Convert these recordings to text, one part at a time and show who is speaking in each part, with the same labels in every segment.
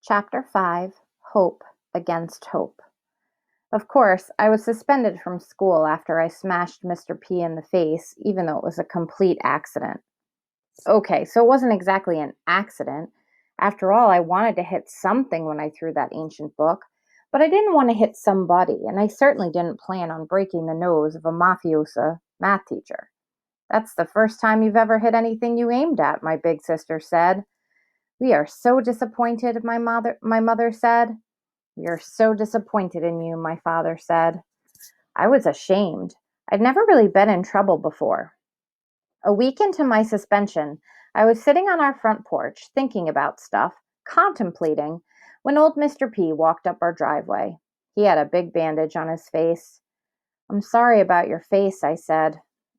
Speaker 1: Chapter 5 Hope Against Hope. Of course, I was suspended from school after I smashed Mr. P in the face, even though it was a complete accident. Okay, so it wasn't exactly an accident. After all, I wanted to hit something when I threw that ancient book, but I didn't want to hit somebody, and I certainly didn't plan on breaking the nose of a mafiosa math teacher. That's the first time you've ever hit anything you aimed at, my big sister said. We are so disappointed, my mother said. We are so disappointed in you, my father said. I was ashamed. I'd never really been in trouble before. A week into my suspension, I was sitting on our front porch, thinking about stuff, contemplating, when old Mr. P walked up our driveway. He had a big bandage on his face. I'm sorry about your face, I said.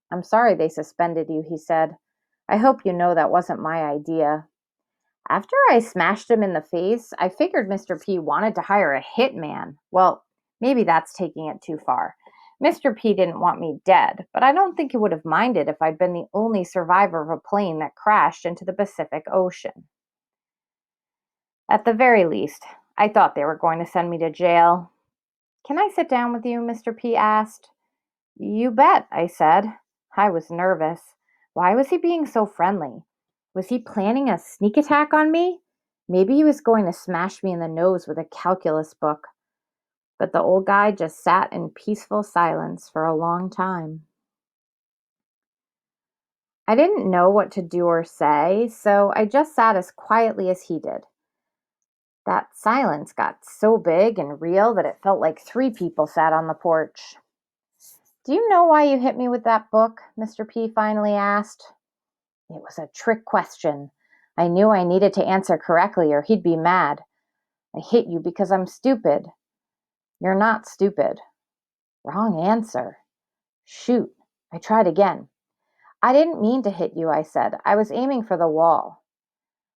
Speaker 1: I'm sorry they suspended you, he said. I hope you know that wasn't my idea. After I smashed him in the face, I figured Mr. P wanted to hire a hitman. Well, maybe that's taking it too far. Mr. P didn't want me dead, but I don't think he would have minded if I'd been the only survivor of a plane that crashed into the Pacific Ocean. At the very least, I thought they were going to send me to jail. Can I sit down with you? Mr. P asked. You bet, I said. I was nervous. Why was he being so friendly? Was he planning a sneak attack on me? Maybe he was going to smash me in the nose with a calculus book. But the old guy just sat in peaceful silence for a long time. I didn't know what to do or say, so I just sat as quietly as he did. That silence got so big and real that it felt like three people sat on the porch. Do you know why you hit me with that book? Mr. P finally asked. It was a trick question. I knew I needed to answer correctly or he'd be mad. I hit you because I'm stupid. You're not stupid. Wrong answer. Shoot. I tried again. I didn't mean to hit you, I said. I was aiming for the wall.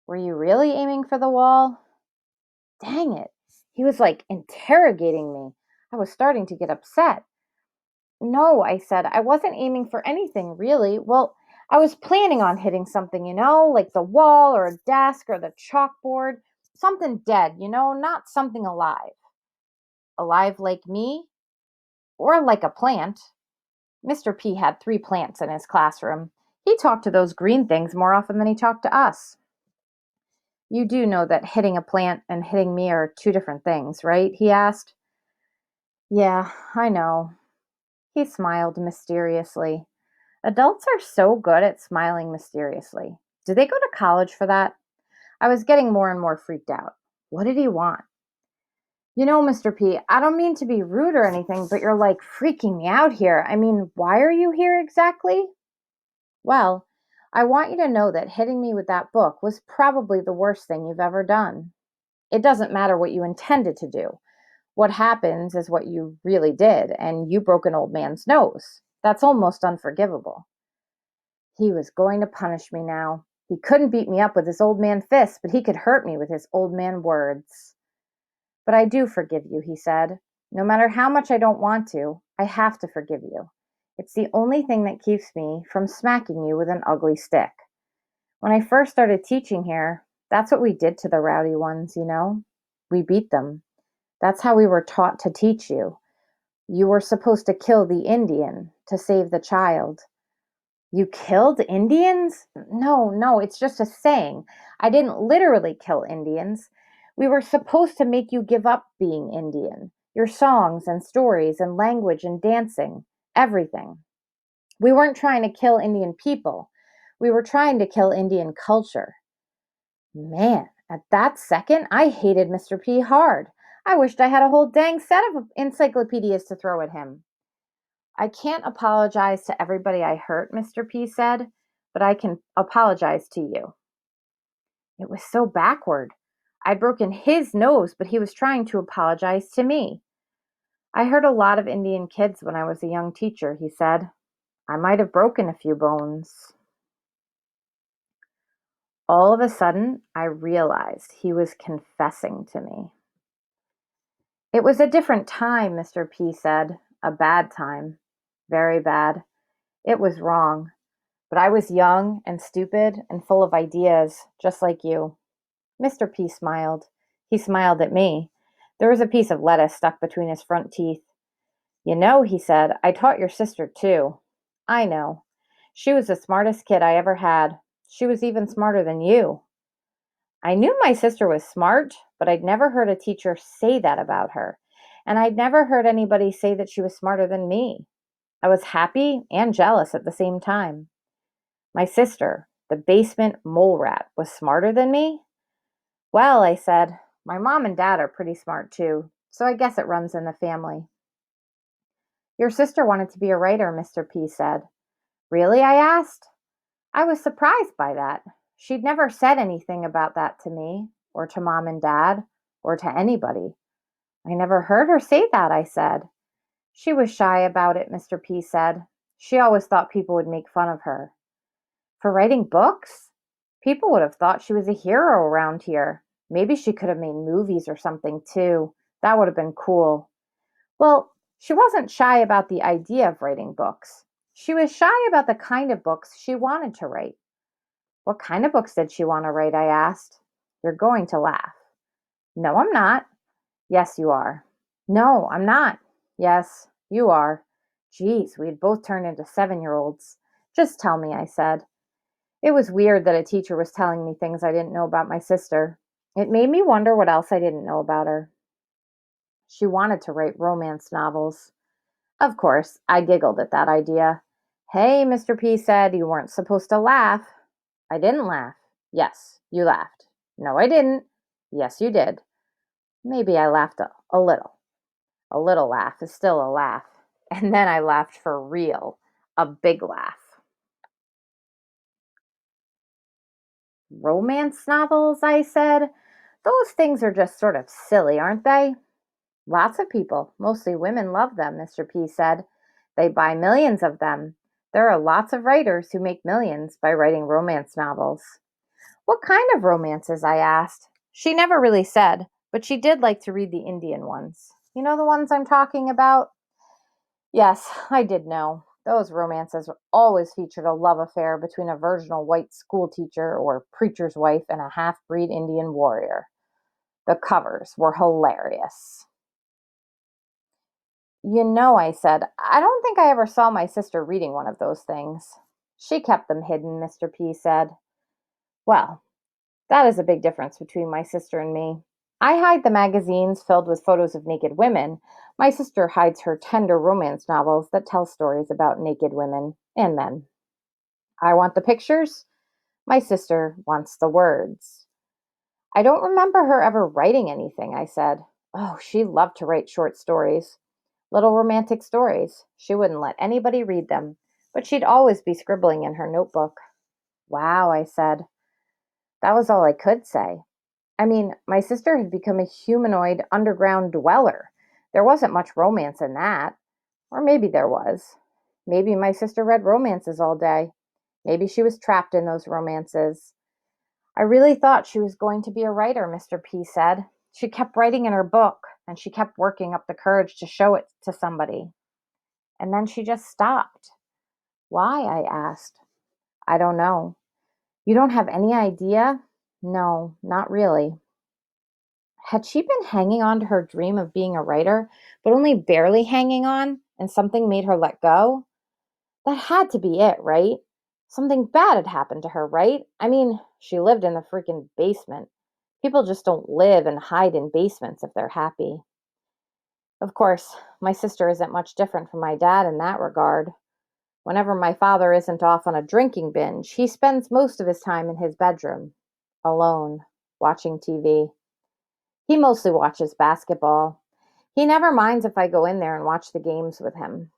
Speaker 1: Were you really aiming for the wall? Dang it. He was like interrogating me. I was starting to get upset. No, I said. I wasn't aiming for anything, really. Well, I was planning on hitting something, like the wall or a desk or the chalkboard. Something dead, not something alive. Alive like me? Or like a plant. Mr. P had three plants in his classroom. He talked to those green things more often than he talked to us. You do know that hitting a plant and hitting me are two different things, right? He asked. Yeah, I know. He smiled mysteriously. Adults are so good at smiling mysteriously. Did they go to college for that? I was getting more and more freaked out. What did he want? Mr. P, I don't mean to be rude or anything, but you're like freaking me out here. I mean, why are you here exactly? Well, I want you to know that hitting me with that book was probably the worst thing you've ever done. It doesn't matter what you intended to do. What happens is what you really did, and you broke an old man's nose. That's almost unforgivable. He was going to punish me now. He couldn't beat me up with his old man fists, but he could hurt me with his old man words. But I do forgive you, he said. No matter how much I don't want to, I have to forgive you. It's the only thing that keeps me from smacking you with an ugly stick. When I first started teaching here, that's what we did to the rowdy ones. We beat them. That's how we were taught to teach you. You were supposed to kill the Indian to save the child. You killed Indians? No, no, it's just a saying. I didn't literally kill Indians. We were supposed to make you give up being Indian. Your songs and stories and language and dancing, everything. We weren't trying to kill Indian people. We were trying to kill Indian culture. Man, at that second, I hated Mr. P hard. I wished I had a whole dang set of encyclopedias to throw at him. I can't apologize to everybody I hurt, Mr. P said, but I can apologize to you. It was so backward. I'd broken his nose, but he was trying to apologize to me. I hurt a lot of Indian kids when I was a young teacher, he said. I might have broken a few bones. All of a sudden, I realized he was confessing to me. It was a different time, Mr. P said. A bad time. Very bad. It was wrong. But I was young and stupid and full of ideas, just like you. Mr. P smiled. He smiled at me. There was a piece of lettuce stuck between his front teeth. You know, he said, I taught your sister too. I know. She was the smartest kid I ever had. She was even smarter than you. I knew my sister was smart, but I'd never heard a teacher say that about her. And I'd never heard anybody say that she was smarter than me. I was happy and jealous at the same time. My sister, the basement mole rat, was smarter than me? Well, I said, my mom and dad are pretty smart too, so I guess it runs in the family. Your sister wanted to be a writer, Mr. P said. Really? I asked. I was surprised by that. She'd never said anything about that to me, or to mom and dad, or to anybody. I never heard her say that, I said. She was shy about it, Mr. P said. She always thought people would make fun of her. For writing books? People would have thought she was a hero around here. Maybe she could have made movies or something too. That would have been cool. Well, she wasn't shy about the idea of writing books. She was shy about the kind of books she wanted to write. What kind of books did she want to write? I asked. You're going to laugh. No, I'm not. Yes, you are. No, I'm not. Yes, you are. Geez, we'd both turned into 7-year-olds. Just tell me, I said. It was weird that a teacher was telling me things I didn't know about my sister. It made me wonder what else I didn't know about her. She wanted to write romance novels. Of course, I giggled at that idea. Hey, Mr. P said you weren't supposed to laugh. I didn't laugh. Yes, you laughed. No, I didn't. Yes, you did. Maybe I laughed a little. A little laugh is still a laugh. And then I laughed for real. A big laugh. Romance novels, I said. Those things are just sort of silly, aren't they? Lots of people, mostly women, love them, Mr. P said. They buy millions of them. There are lots of writers who make millions by writing romance novels. What kind of romances? I asked. She never really said, but she did like to read the Indian ones. You know the ones I'm talking about? Yes, I did know. Those romances always featured a love affair between a virginal white schoolteacher or preacher's wife and a half breed Indian warrior. The covers were hilarious. You know, I said, I don't think I ever saw my sister reading one of those things. She kept them hidden, Mr. P said. Well, that is a big difference between my sister and me. I hide the magazines filled with photos of naked women. My sister hides her tender romance novels that tell stories about naked women and men. I want the pictures. My sister wants the words. I don't remember her ever writing anything, I said. Oh, she loved to write short stories. Little romantic stories. She wouldn't let anybody read them, but she'd always be scribbling in her notebook. Wow, I said. That was all I could say. I mean, my sister had become a humanoid underground dweller. There wasn't much romance in that. Or maybe there was. Maybe my sister read romances all day. Maybe she was trapped in those romances. I really thought she was going to be a writer, Mr. P said. She kept writing in her book, and she kept working up the courage to show it to somebody. And then she just stopped. Why? I asked. I don't know. You don't have any idea? No, not really. Had she been hanging on to her dream of being a writer, but only barely hanging on, and something made her let go? That had to be it, right? Something bad had happened to her, right? I mean, she lived in the freaking basement. People just don't live and hide in basements if they're happy. Of course, my sister isn't much different from my dad in that regard. Whenever my father isn't off on a drinking binge, he spends most of his time in his bedroom, alone, watching TV. He mostly watches basketball. He never minds if I go in there and watch the games with him.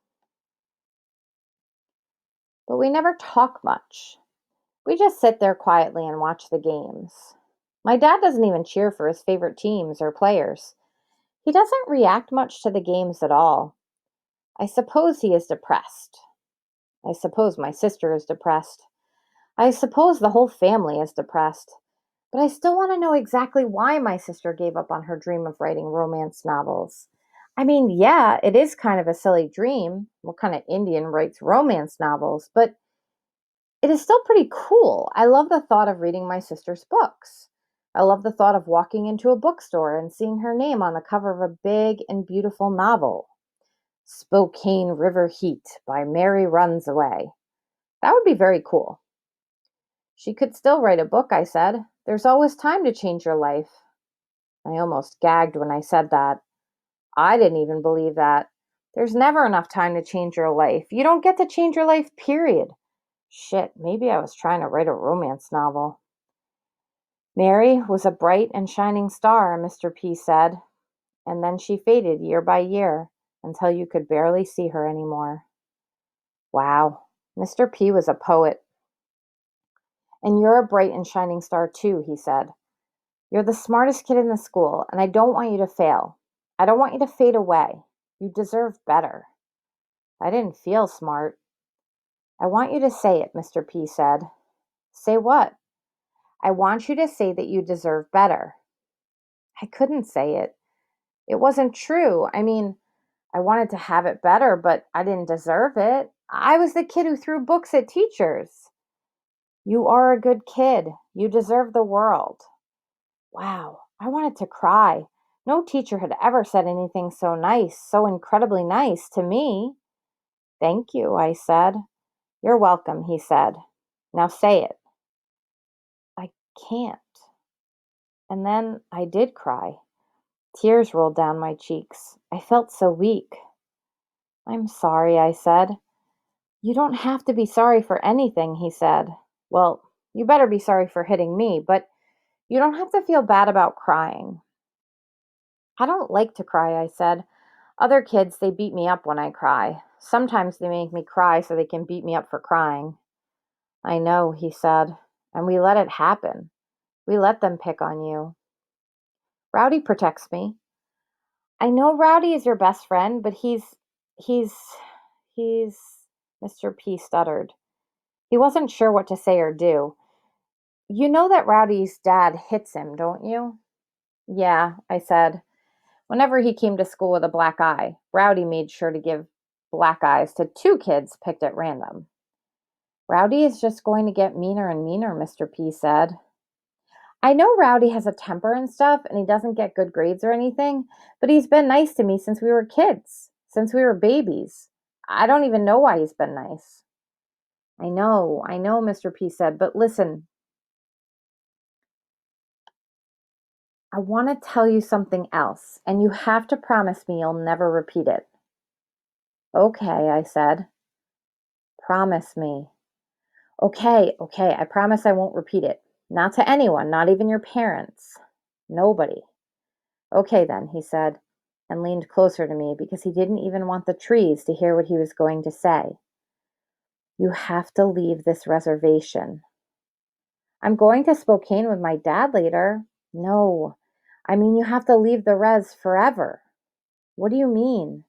Speaker 1: But we never talk much. We just sit there quietly and watch the games. My dad doesn't even cheer for his favorite teams or players. He doesn't react much to the games at all. I suppose he is depressed. I suppose my sister is depressed. I suppose the whole family is depressed. But I still want to know exactly why my sister gave up on her dream of writing romance novels. I mean, yeah, it is kind of a silly dream. What kind of Indian writes romance novels? But it is still pretty cool. I love the thought of reading my sister's books. I love the thought of walking into a bookstore and seeing her name on the cover of a big and beautiful novel. Spokane River Heat by Mary Runs Away. That would be very cool. She could still write a book, I said. There's always time to change your life. I almost gagged when I said that. I didn't even believe that. There's never enough time to change your life. You don't get to change your life, period. Shit, maybe I was trying to write a romance novel. Mary was a bright and shining star, Mr. P said, and then she faded year by year until you could barely see her anymore. Wow, Mr. P was a poet. And you're a bright and shining star too, he said. You're the smartest kid in the school, and I don't want you to fail. I don't want you to fade away. You deserve better. I didn't feel smart. I want you to say it, Mr. P said. Say what? I want you to say that you deserve better. I couldn't say it. It wasn't true. I mean, I wanted to have it better, but I didn't deserve it. I was the kid who threw books at teachers. You are a good kid. You deserve the world. Wow, I wanted to cry. No teacher had ever said anything so nice, so incredibly nice to me. Thank you, I said. You're welcome, he said. Now say it. I can't. And then I did cry. Tears rolled down my cheeks. I felt so weak. I'm sorry, I said. You don't have to be sorry for anything, he said. Well, you better be sorry for hitting me, but you don't have to feel bad about crying. I don't like to cry, I said. Other kids, they beat me up when I cry. Sometimes they make me cry so they can beat me up for crying. I know, he said, and we let it happen. We let them pick on you. Rowdy protects me. I know Rowdy is your best friend, but he's, he's, Mr. P stuttered. He wasn't sure what to say or do. You know that Rowdy's dad hits him, don't you? Yeah, I said. Whenever he came to school with a black eye, Rowdy made sure to give black eyes to two kids picked at random. Rowdy is just going to get meaner and meaner, Mr. P said. I know Rowdy has a temper and stuff, and he doesn't get good grades or anything, but he's been nice to me since we were kids, since we were babies. I don't even know why he's been nice. I know, Mr. P said, but listen, I want to tell you something else, and you have to promise me you'll never repeat it. Okay, I said. Promise me. Okay, I promise I won't repeat it. Not to anyone, not even your parents. Nobody. Okay, then, he said, and leaned closer to me because he didn't even want the trees to hear what he was going to say. You have to leave this reservation. I'm going to Spokane with my dad later. No, I mean you have to leave the res forever. What do you mean?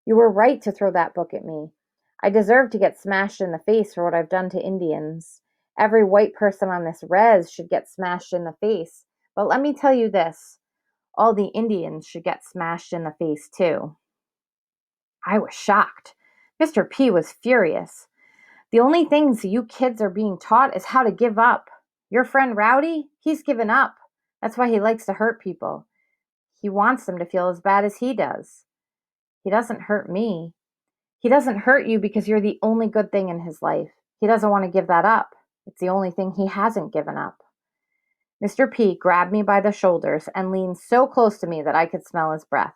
Speaker 1: You were right to throw that book at me. I deserve to get smashed in the face for what I've done to Indians. Every white person on this res should get smashed in the face. But let me tell you this, all the Indians should get smashed in the face too. I was shocked. Mr. P was furious. The only things you kids are being taught is how to give up. Your friend Rowdy, he's given up. That's why he likes to hurt people. He wants them to feel as bad as he does. He doesn't hurt me. He doesn't hurt you because you're the only good thing in his life. He doesn't want to give that up. It's the only thing he hasn't given up. Mr. P grabbed me by the shoulders and leaned so close to me that I could smell his breath.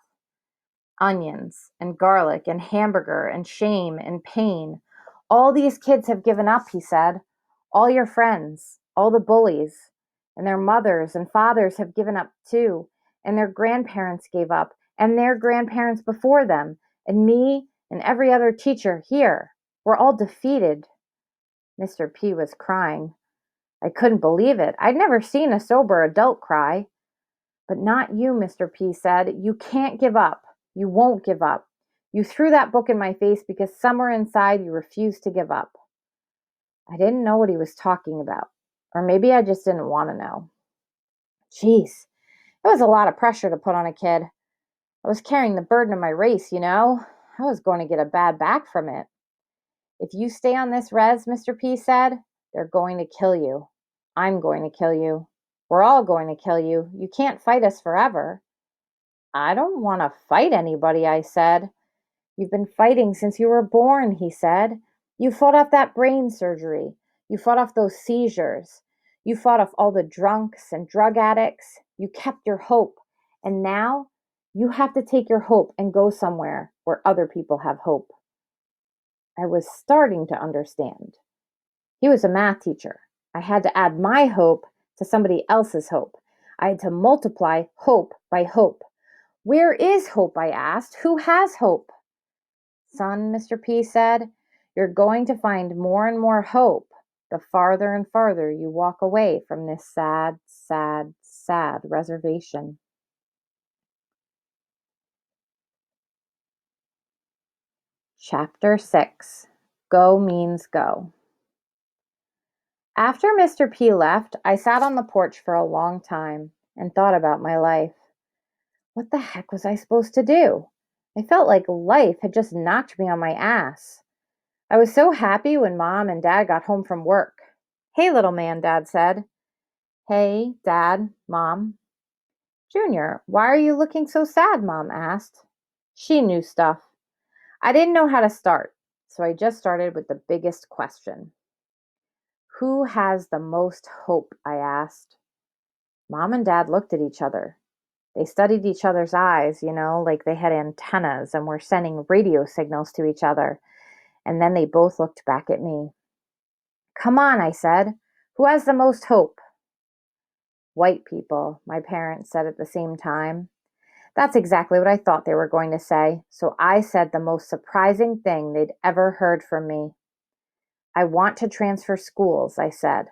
Speaker 1: Onions and garlic and hamburger and shame and pain. All these kids have given up, he said. All your friends, all the bullies, and their mothers and fathers have given up too, and their grandparents gave up, and their grandparents before them, and me and every other teacher here. We're all defeated. Mr. P was crying. I couldn't believe it. I'd never seen a sober adult cry. But not you, Mr. P said. You can't give up. You won't give up. You threw that book in my face because somewhere inside you refused to give up. I didn't know what he was talking about. Or maybe I just didn't want to know. Jeez, it was a lot of pressure to put on a kid. I was carrying the burden of my race, you know. I was going to get a bad back from it. If you stay on this res, Mr. P said, they're going to kill you. I'm going to kill you. We're all going to kill you. You can't fight us forever. I don't want to fight anybody, I said. You've been fighting since you were born, he said. You fought off that brain surgery. You fought off those seizures. You fought off all the drunks and drug addicts. You kept your hope. And now you have to take your hope and go somewhere where other people have hope. I was starting to understand. He was a math teacher. I had to add my hope to somebody else's hope. I had to multiply hope by hope. Where is hope? I asked. Who has hope? Son, Mr. P said, you're going to find more and more hope the farther and farther you walk away from this sad, sad, sad reservation. Chapter 6. Go means go. After Mr. P left, I sat on the porch for a long time and thought about my life. What the heck was I supposed to do? I felt like life had just knocked me on my ass. I was so happy when Mom and Dad got home from work. Hey, little man, Dad said. Hey, Dad, Mom. Junior, why are you looking so sad? Mom asked. She knew stuff. I didn't know how to start, so I just started with the biggest question. Who has the most hope? I asked. Mom and Dad looked at each other. They studied each other's eyes, like they had antennas and were sending radio signals to each other. And then they both looked back at me. Come on, I said. Who has the most hope? White people, my parents said at the same time. That's exactly what I thought they were going to say, so I said the most surprising thing they'd ever heard from me. I want to transfer schools, I said.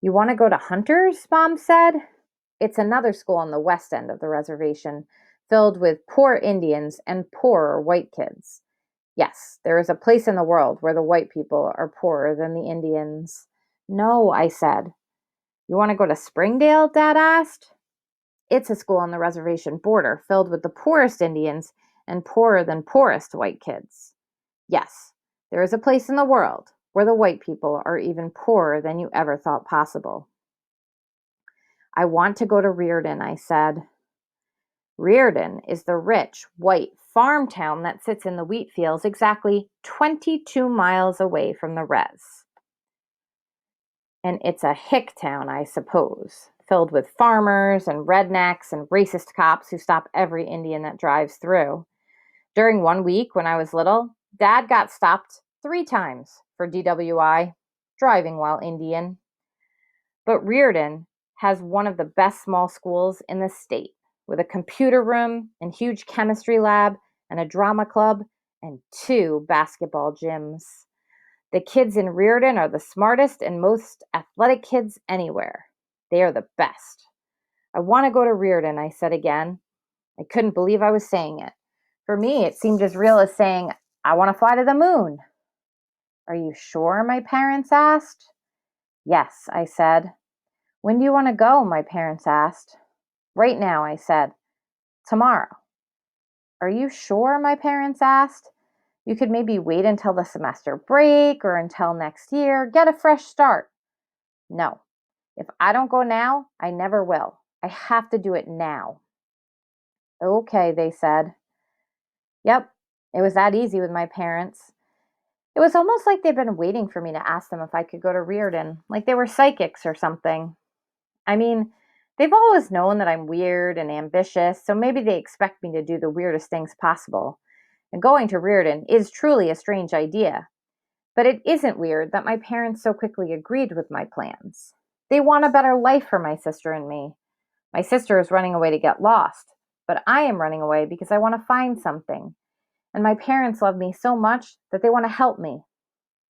Speaker 1: You want to go to Hunter's? Mom said. It's another school on the west end of the reservation, filled with poor Indians and poorer white kids. Yes, there is a place in the world where the white people are poorer than the Indians. No, I said. You want to go to Springdale? Dad asked. It's a school on the reservation border filled with the poorest Indians and poorer than poorest white kids. Yes, there is a place in the world where the white people are even poorer than you ever thought possible. I want to go to Reardon, I said. Reardon is the rich, white farm town that sits in the wheat fields exactly 22 miles away from the res. And it's a hick town, I suppose, filled with farmers and rednecks and racist cops who stop every Indian that drives through. During one week when I was little, Dad got stopped 3 times for DWI, driving while Indian. But Reardon has one of the best small schools in the state, with a computer room and huge chemistry lab and a drama club and 2 basketball gyms. The kids in Reardon are the smartest and most athletic kids anywhere. They are the best. I want to go to Reardon, I said again. I couldn't believe I was saying it. For me, it seemed as real as saying, I want to fly to the moon. Are you sure? My parents asked. Yes, I said. When do you want to go? My parents asked. Right now, I said. Tomorrow. Are you sure? My parents asked. You could maybe wait until the semester break or until next year. Get a fresh start. No. If I don't go now, I never will. I have to do it now. Okay, they said. Yep, it was that easy with my parents. It was almost like they'd been waiting for me to ask them if I could go to Reardon, like they were psychics or something. I mean, they've always known that I'm weird and ambitious, so maybe they expect me to do the weirdest things possible. And going to Reardon is truly a strange idea. But it isn't weird that my parents so quickly agreed with my plans. They want a better life for my sister and me. My sister is running away to get lost, but I am running away because I want to find something. And my parents love me so much that they want to help me.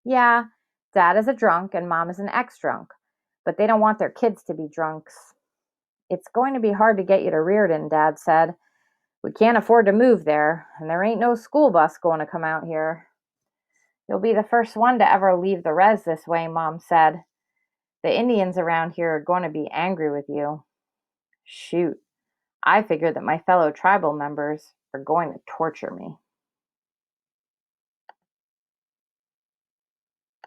Speaker 1: Yeah, Dad is a drunk and Mom is an ex-drunk, but they don't want their kids to be drunks. It's going to be hard to get you to Reardon, Dad said. We can't afford to move there, and there ain't no school bus going to come out here. You'll be the first one to ever leave the res this way, Mom said. The Indians around here are going to be angry with you. Shoot, I figured that my fellow tribal members are going to torture me.